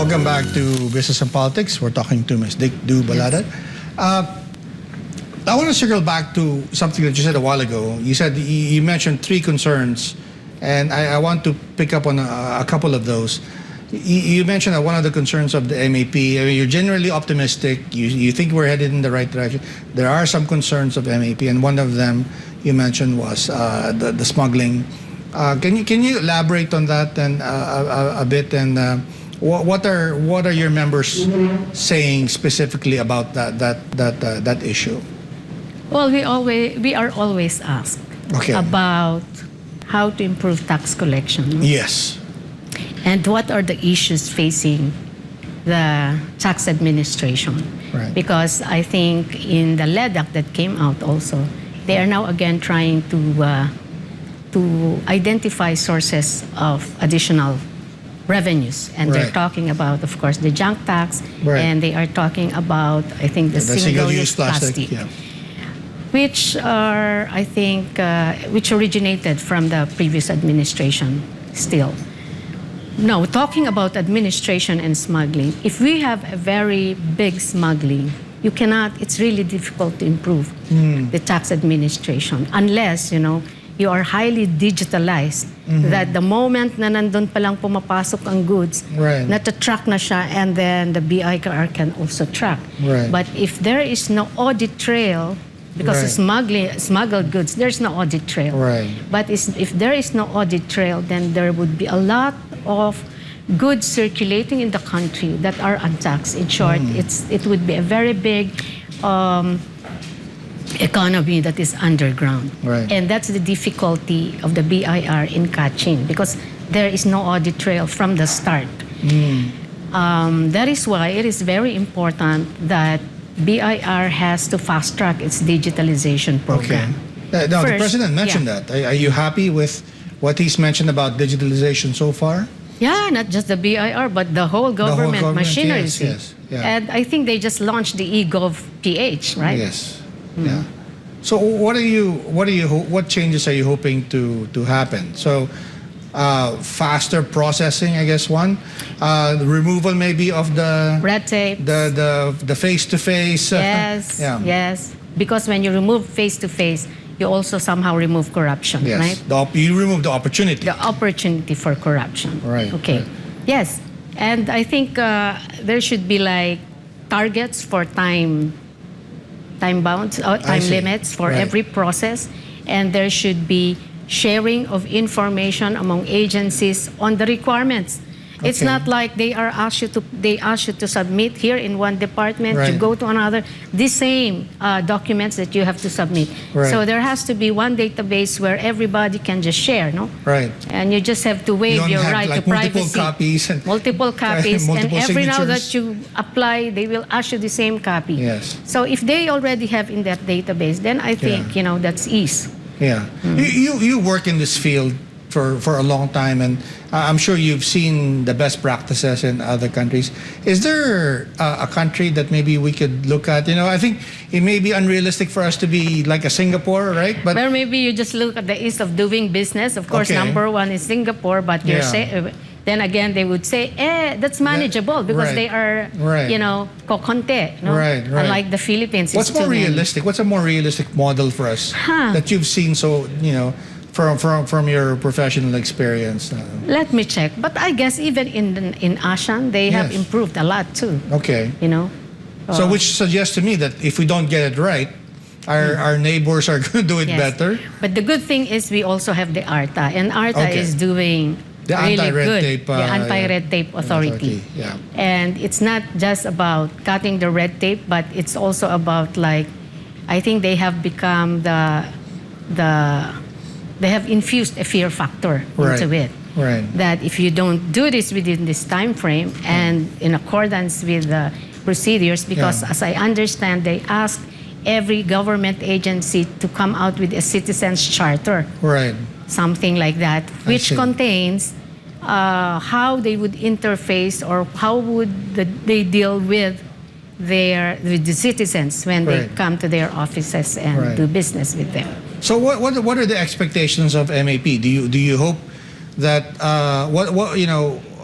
Welcome back to Business and Politics. We're talking to Ms. Du-Baladat. I want to circle back to something that you said a while ago. You said you mentioned three concerns, and I want to pick up on a couple of those. You mentioned that one of the concerns of the MAP, I mean, you're generally optimistic. You think we're headed in the right direction. There are some concerns of MAP, and one of them you mentioned was the smuggling. Can you elaborate on that and a bit? And what are your members saying specifically about that issue? Well, we are always asked about how to improve tax collection. Yes. And what are the issues facing the tax administration? Right. Because I think in the LEDAC that came out also, they are now again trying to identify sources of additional revenues. And they're talking about, of course, the junk tax, and they are talking about, I think, the single-use plastic. Yeah. Which are, I think, which originated from the previous administration still. No, talking about administration and smuggling, if we have a very big smuggling, you cannot, it's really difficult to improve the tax administration unless, you are highly digitalized, that the moment na nandun palang pumapasok ang goods, nata-track na siya, and then the BIR can also track. But if there is no audit trail, because smuggled goods, there's no audit trail. But if there is no audit trail, then there would be a lot of goods circulating in the country that are untaxed. In short, it would be a very big economy that is underground. And that's the difficulty of the BIR in catching, because there is no audit trail from the start. That is why it is very important that BIR has to fast-track its digitalization program. Now, the President mentioned that. Are you happy with what he's mentioned about digitalization so far? Yeah, not just the BIR, but the whole government machinery. Yes. And I think they just launched the eGov PH, right? Yes. Yeah. So what changes are you hoping to happen? So faster processing, I guess one. The removal maybe of the red tape. The face-to-face. Yes. Yes. Because when you remove face-to-face, you also somehow remove corruption, right? You remove the opportunity. The opportunity for corruption. Okay. Yes. And I think there should be like targets for time bounds, time limits for every process, and there should be sharing of information among agencies on the requirements. It's not like they ask you to submit here in one department, you go to another, the same documents that you have to submit. So there has to be one database where everybody can just share, no? And you just have to waive your right to privacy. Multiple copies. And every now that you apply, they will ask you the same copy. So if they already have in that database, then I think, that's ease. You work in this field for a long time, and I'm sure you've seen the best practices in other countries. Is there a country that maybe we could look at? I think it may be unrealistic for us to be like a Singapore, right? But well, maybe you just look at the ease of doing business. Of course, number one is Singapore, but then again, they would say, that's manageable because they are, kokonte, unlike the Philippines. What's more realistic? What's a more realistic model for us that you've seen? So, from your professional experience. Let me check. But I guess even in ASEAN, they have improved a lot too. So which suggests to me that if we don't get it right, our neighbors are going to do it better. But the good thing is we also have the ARTA, and ARTA is doing the really anti-red tape, the anti-red tape authority. And it's not just about cutting the red tape, but it's also about, like, I think they have become they have infused a fear factor into it. That if you don't do this within this time frame and in accordance with the procedures, because as I understand, they ask every government agency to come out with a citizens charter. Something like that, which contains how they would interface or how would they deal with the citizens when they come to their offices and do business with them. So what are the expectations of MAP? Do you hope that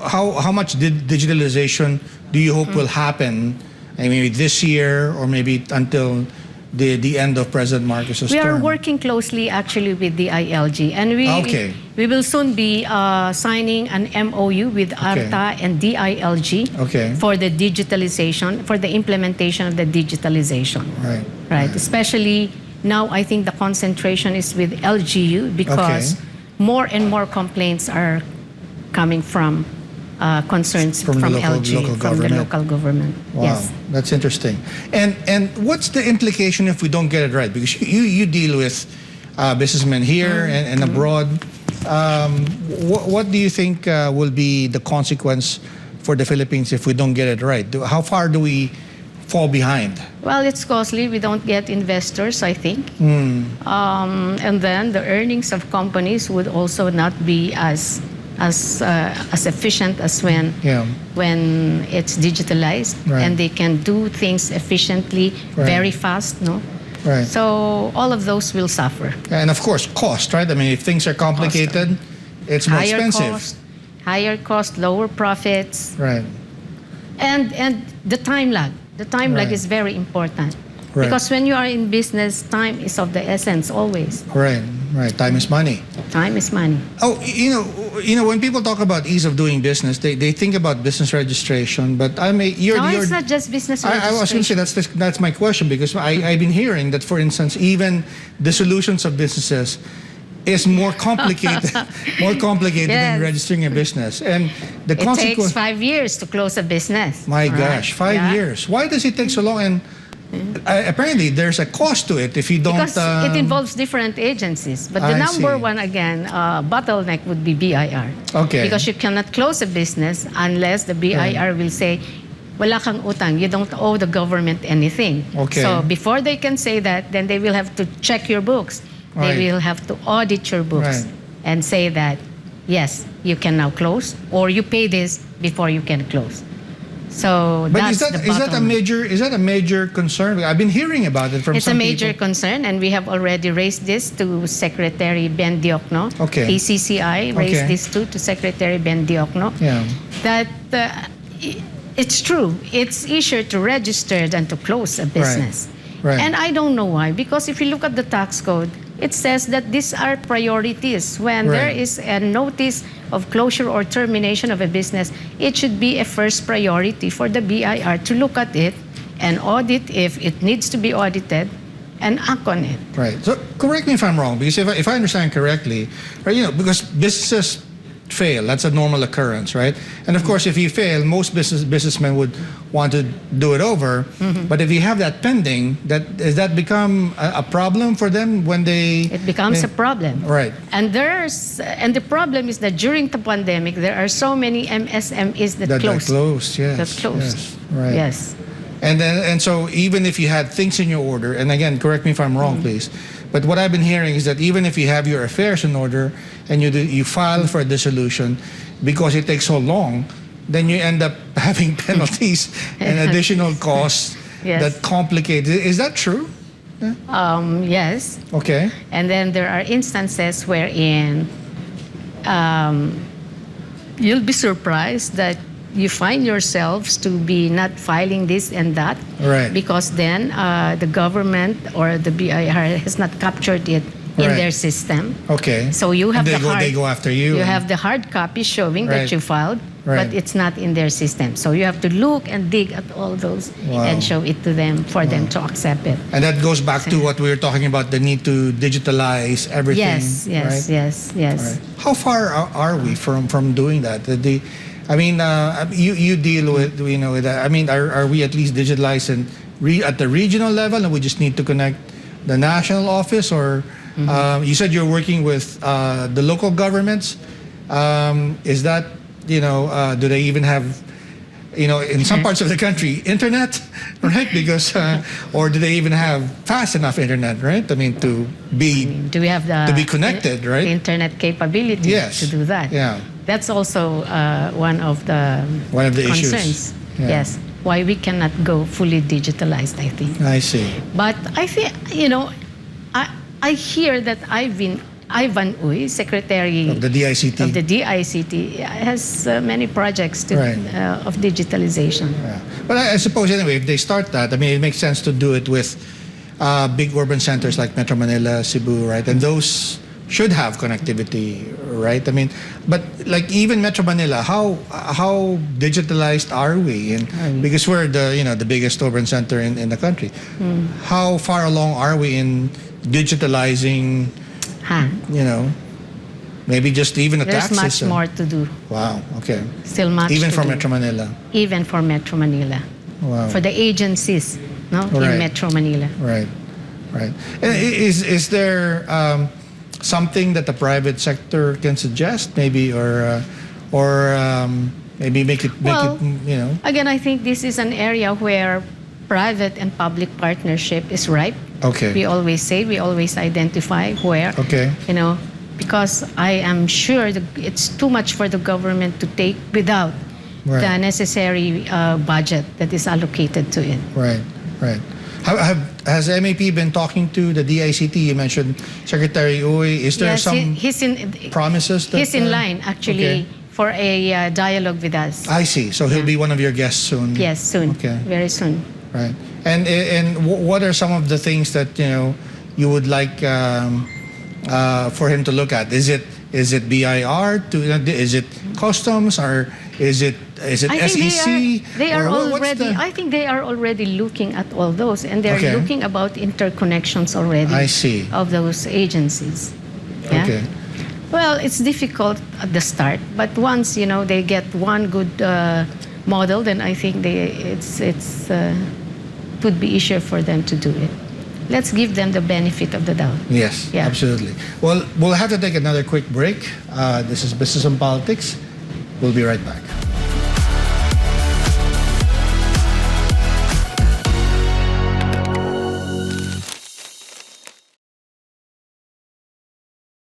how much digitalization do you hope will happen? I mean, this year or maybe until the end of President Marcos's We are term? working closely actually with the ILG, and Okay. we will soon be signing an MOU with ARTA and DILG Okay. for the digitalization, for the implementation of the digitalization. Right. Right. Especially now, I think the concentration is with LGU because Okay. more and more complaints are coming from concerns From from, the local LG, from government. the local government. Wow, Yes. that's interesting. And what's the implication if we don't get it right? Because you deal with businessmen here and abroad. What do you think will be the consequence for the Philippines if we don't get it right? How far do we fall behind? Well, it's costly. We don't get investors, I think. And then the earnings of companies would also not be as efficient as Yeah. when it's digitalized, Right. and they can do things efficiently, Right. very fast. No. Right. So all of those will suffer. And of course, cost, right? I mean, if things are complicated, it's more expensive. Higher cost, lower profits, Right. and the time lag. The time lag Right. is very important. Right. Because when you are in business, time is of the essence always. Right. Right. Time is money. Time is money. Oh, when people talk about ease of doing business, they think about business registration. But you're It's not just business I was going to say registration. that's my question, because I've been hearing that, for instance, even the solutions of businesses is more complicated, than Yes. registering a business, and the It takes consequence. 5 years to close a business. My Right? gosh, 5 years! Why does it take so long? And apparently, there's a cost to it if you don't. Because it involves different agencies. But the I number see. one, again, bottleneck would be BIR. Okay. Because you cannot close a business unless the BIR will say, wala kang utang, you don't owe the government anything. Okay. So before they can say that, then they will have to check your books. Right. They will have to audit your books Right. and say that, yes, you can now close, or you pay this before you can close. So But that's the bottleneck. is that a major concern? I've been hearing about it from It's a some major people. concern, and we have already raised this to Secretary Ben Diokno. Okay. PCCI raised Okay. this to Secretary Ben Diokno. Yeah. That it's true. It's easier to register than to close a business. Right. And I don't know why. Because if you look at the tax code, it says that these are priorities. When there Right. is a notice of closure or termination of a business, it should be a first priority for the BIR to look at it and audit if it needs to be audited and act on it. Right. So correct me if I'm wrong, because if I understand correctly, right, because businesses fail, that's a normal occurrence, right? And of course, if you fail, most businessmen would want to do it over. But if you have that pending, does that become a problem for them when they? It becomes a problem. Right. And the problem is that during the pandemic, there are so many MSMEs that That closed. closed. Yes. That closed. Yes. Right. Yes. And so even if you had things in your order, and again, correct me if I'm wrong, please, but what I've been hearing is that even if you have your affairs in order and you file for a dissolution, because it takes so long, then you end up having penalties and additional costs Yes. that complicate it. Is that true? Yes. Okay. And then there are instances wherein you'll be surprised that you find yourselves to be not filing this and that. Right. Because then the government or the BIR has not captured it in Right. their system. Okay. So you have And they go after you. You and- have the hard copy showing Right. that you filed, Right. but it's not in their system. So you have to look and dig at all those Wow. and show it to them for them to accept it. And that goes back to what we were talking about, the need to digitalize everything. Yes, right? yes. Right. How far are we from doing that? You deal with with that. I mean, are we at least digitalized at the regional level, and we just need to connect the national office, or you said you're working with the local governments? Is that do they even have in some parts of the country internet, right? Because or do they even have fast enough internet, right? I mean, to be Do we have the To be connected, right? internet capability Yes. to do that? Yeah. That's also one of the issues. concerns. Yeah. Yes, why we cannot go fully digitalized, I think. I see. But I feel, I hear that I've been Ivan Uy, Secretary Of the DICT. of the DICT, has many projects Right. of digitalization. Yeah. But I suppose anyway, if they start that, I mean, it makes sense to do it with big urban centers like Metro Manila, Cebu, right? And those should have connectivity, right? I mean, but like even Metro Manila, how digitalized are we? And because we're the biggest urban center in the country, how far along are we in digitalizing? Maybe just even a There's tax much system. more to do. Wow. Okay. Still much Even to for do. Metro Manila. Even for Metro Manila. Wow. For the agencies, no, Right. in Metro Manila. Right, right. And is there something that the private sector can suggest, maybe, or maybe make it Again, I think this is an area where private and public partnership is ripe. Okay. We always identify where. Okay. Because I am sure it's too much for the government to take without Right. the necessary budget that is allocated to it. Right, right. Has MAP been talking to the DICT? You mentioned Secretary Uy. Is there Yes, some he's in promises? That, he's in line actually okay. for a dialogue with us. I see. So he'll be one of your guests soon. Yes, soon. Okay. Very soon. Right. And what are some of the things that you would like for him to look at? Is it BIR? Is it customs, or is it SEC? They are Or what's already. the- I think they are already looking at all those, and they're Okay. looking about interconnections already. I see. Of those agencies. Yeah? Okay. Well, it's difficult at the start, but once they get one good model, then I think it's would be easier for them to do it. Let's give them the benefit of the doubt. Yes, Yeah. absolutely. Well, we'll have to take another quick break. This is Business and Politics. We'll be right back.